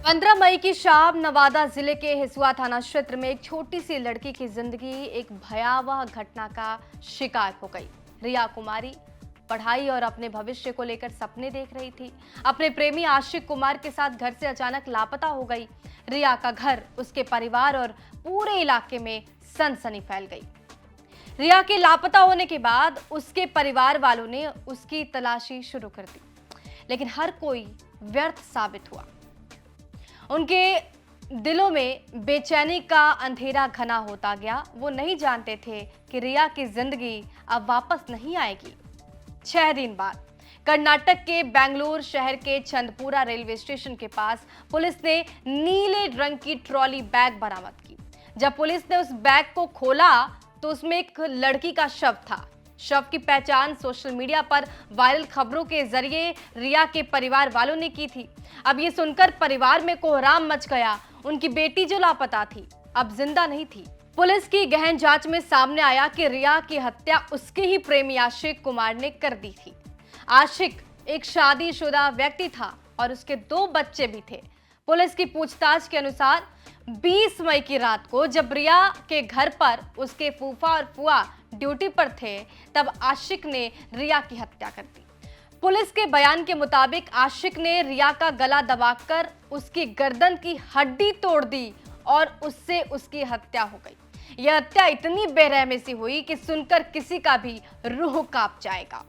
15 मई की शाम नवादा जिले के हिसुआ थाना क्षेत्र में एक छोटी सी लड़की की जिंदगी एक भयावह घटना का शिकार हो गई। रिया कुमारी पढ़ाई और अपने भविष्य को लेकर सपने देख रही थी। अपने प्रेमी आशिक कुमार के साथ घर से अचानक लापता हो गई। रिया का घर, उसके परिवार और पूरे इलाके में सनसनी फैल गई। रिया के लापता होने के बाद उसके परिवार वालों ने उसकी तलाशी शुरू कर दी, लेकिन हर कोई व्यर्थ साबित हुआ। उनके दिलों में बेचैनी का अंधेरा घना होता गया। वो नहीं जानते थे कि रिया की जिंदगी अब वापस नहीं आएगी। 6 दिन बाद कर्नाटक के बेंगलुरु शहर के चंदपुरा रेलवे स्टेशन के पास पुलिस ने नीले रंग की ट्रॉली बैग बरामद की। जब पुलिस ने उस बैग को खोला तो उसमें एक लड़की का शव था। शव की पहचान सोशल मीडिया पर वायरल खबरों के जरिए रिया के परिवार वालों ने की थी। अब ये सुनकर परिवार में कोहराम मच गया। उनकी बेटी जो लापता थी, अब जिंदा नहीं थी। पुलिस की गहन जांच में सामने आया कि रिया की हत्या उसके ही प्रेमी आशिक कुमार ने कर दी थी। आशिक एक शादीशुदा व्यक्ति था और उसके 2 बच्चे भी थे। पुलिस की पूछताछ के अनुसार 20 मई की रात को जब रिया के घर पर उसके फूफा और फुआ ड्यूटी पर थे, तब आशिक ने रिया की हत्या कर दी। पुलिस के बयान के मुताबिक आशिक ने रिया का गला दबाकर उसकी गर्दन की हड्डी तोड़ दी और उससे उसकी हत्या हो गई। यह हत्या इतनी बेरहमी से हुई कि सुनकर किसी का भी रूह कांप जाएगा।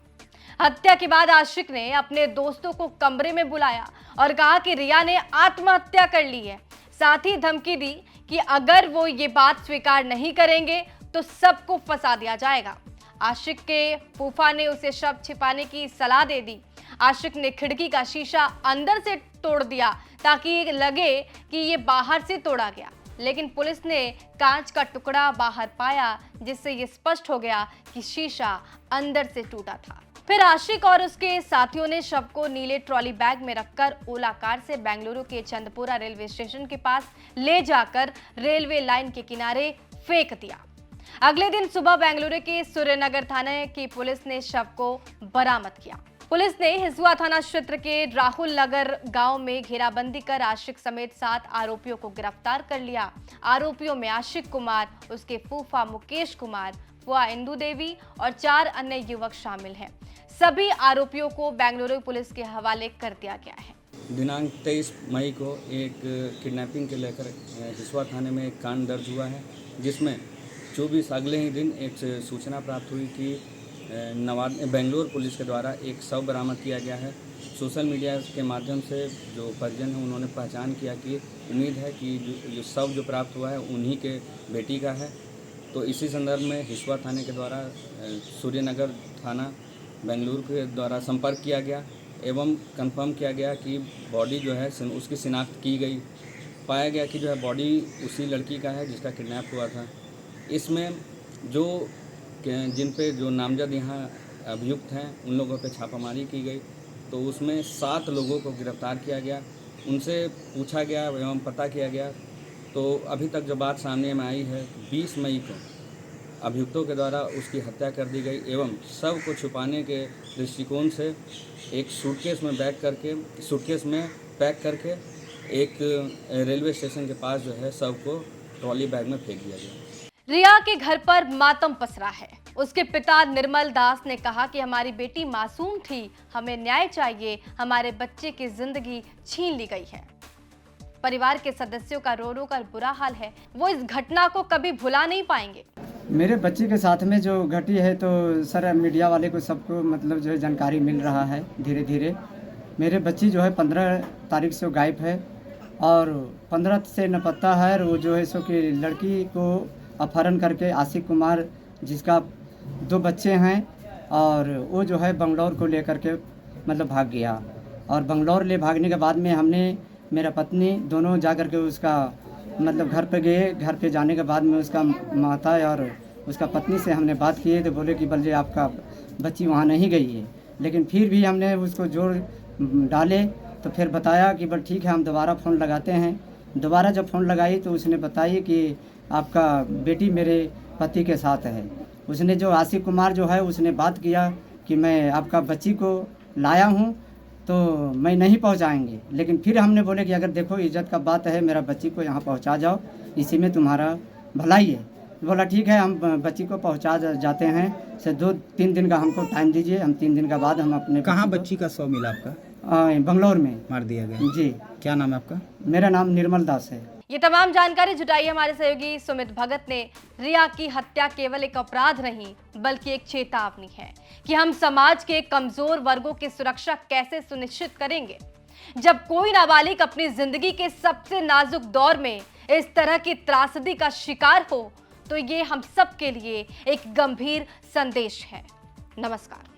हत्या के बाद आशिक ने अपने दोस्तों को कमरे में बुलाया और कहा कि रिया ने आत्महत्या कर ली है। साथ ही धमकी दी कि अगर वो ये बात स्वीकार नहीं करेंगे तो सबको फंसा दिया जाएगा। आशिक के फूफा ने उसे शव छिपाने की सलाह दे दी। आशिक ने खिड़की का शीशा अंदर से तोड़ दिया ताकि लगे कि ये बाहर से तोड़ा गया, लेकिन पुलिस ने कांच का टुकड़ा बाहर पाया, जिससे ये स्पष्ट हो गया कि शीशा अंदर से टूटा था। फिर आशिक और उसके साथियों ने शव को नीले ट्रॉली बैग में रखकर ओला कार से बेंगलुरु के चंदपुरा रेलवे स्टेशन के पास ले जाकर रेलवे लाइन के किनारे फेंक दिया। अगले दिन सुबह बेंगलुरु के सूर्यनगर थाने की पुलिस ने शव को बरामद किया। पुलिस ने हिसुआ थाना क्षेत्र के राहुल नगर गांव में घेराबंदी कर आशिक समेत 7 आरोपियों को गिरफ्तार कर लिया। आरोपियों में आशिक कुमार, उसके फूफा मुकेश कुमार, फुआ इंदू देवी और 4 अन्य युवक शामिल हैं। सभी आरोपियों को बेंगलुरु पुलिस के हवाले कर दिया गया है। दिनांक 23 मई को एक किडनैपिंग के लेकर हिसुआ थाने में एक कांड दर्ज हुआ है, जिसमें 24 अगले ही दिन एक सूचना प्राप्त हुई कि बेंगलुरु पुलिस के द्वारा एक शव बरामद किया गया है। सोशल मीडिया के माध्यम से जो परिजन हैं उन्होंने पहचान किया कि उम्मीद है कि जो शव जो प्राप्त हुआ है उन्हीं के बेटी का है। तो इसी संदर्भ में हिसुआ थाने के द्वारा सूर्यनगर थाना बेंगलुरु के द्वारा संपर्क किया गया एवं कंफर्म किया गया कि बॉडी जो है उसकी शिनाख्त की गई। पाया गया कि जो है बॉडी उसी लड़की का है जिसका किडनैप हुआ था। इसमें जिन पे जो नामजद यहाँ अभियुक्त हैं उन लोगों पे छापामारी की गई, तो उसमें 7 लोगों को गिरफ्तार किया गया। उनसे पूछा गया एवं पता किया गया, तो अभी तक जो बात सामने में आई है 20 मई को अभियुक्तों के द्वारा उसकी हत्या कर दी गई एवं शव को छुपाने के दृष्टिकोण से एक सूटकेस में पैक करके एक रेलवे स्टेशन के पास जो है शव को ट्रॉली बैग में फेंक दिया गया। रिया के घर पर मातम पसरा है। उसके पिता निर्मल दास ने कहा कि हमारी बेटी मासूम थी, हमें न्याय चाहिए, हमारे बच्चे की जिंदगी छीन ली गई है। परिवार के सदस्यों का रो रो कर बुरा हाल है। वो इस घटना को कभी भुला नहीं पाएंगे। मेरे बच्चे के साथ में जो घटी है तो सर मीडिया वाले को सबको मतलब जो है जानकारी मिल रहा है धीरे धीरे। मेरे बच्ची जो है 15 तारीख से गायब है और 15 से न पता है। और वो जो है सो कि लड़की को अपहरण करके आशिक कुमार, जिसका 2 बच्चे हैं, और वो जो है बंगलौर को लेकर के मतलब भाग गया। और बंगलौर ले भागने के बाद में हमने मेरा पत्नी दोनों जा कर के उसका मतलब घर पे गए। घर पे जाने के बाद में उसका माता और उसका पत्नी से हमने बात की है, तो बोले कि बल्ले आपका बच्ची वहाँ नहीं गई है। लेकिन फिर भी हमने उसको जोर डाले तो फिर बताया कि बल ठीक है, हम दोबारा फ़ोन लगाते हैं। दोबारा जब फ़ोन लगाई तो उसने बताई कि आपका बेटी मेरे पति के साथ है। उसने जो आशिक कुमार जो है उसने बात किया कि मैं आपका बच्ची को लाया हूँ तो मैं नहीं पहुंचाएंगे, लेकिन फिर हमने बोले कि अगर देखो इज्जत का बात है, मेरा बच्ची को यहाँ पहुंचा जाओ, इसी में तुम्हारा भलाई है। बोला ठीक है, हम बच्ची को पहुंचा जाते हैं, से 2-3 दिन का हमको टाइम दीजिए, हम 3 दिन का बाद हम अपने कहाँ बच्ची का शव मिला आपका? बंगलौर में मार दिया गया। जी। क्या नाम है आपका? मेरा नाम निर्मल दास है। ये तमाम जानकारी जुटाई हमारे सहयोगी सुमित भगत ने। रिया की हत्या केवल एक अपराध नहीं बल्कि एक चेतावनी है कि हम समाज के कमजोर वर्गों की सुरक्षा कैसे सुनिश्चित करेंगे। जब कोई नाबालिग अपनी जिंदगी के सबसे नाजुक दौर में इस तरह की त्रासदी का शिकार हो तो ये हम सब के लिए एक गंभीर संदेश है। नमस्कार।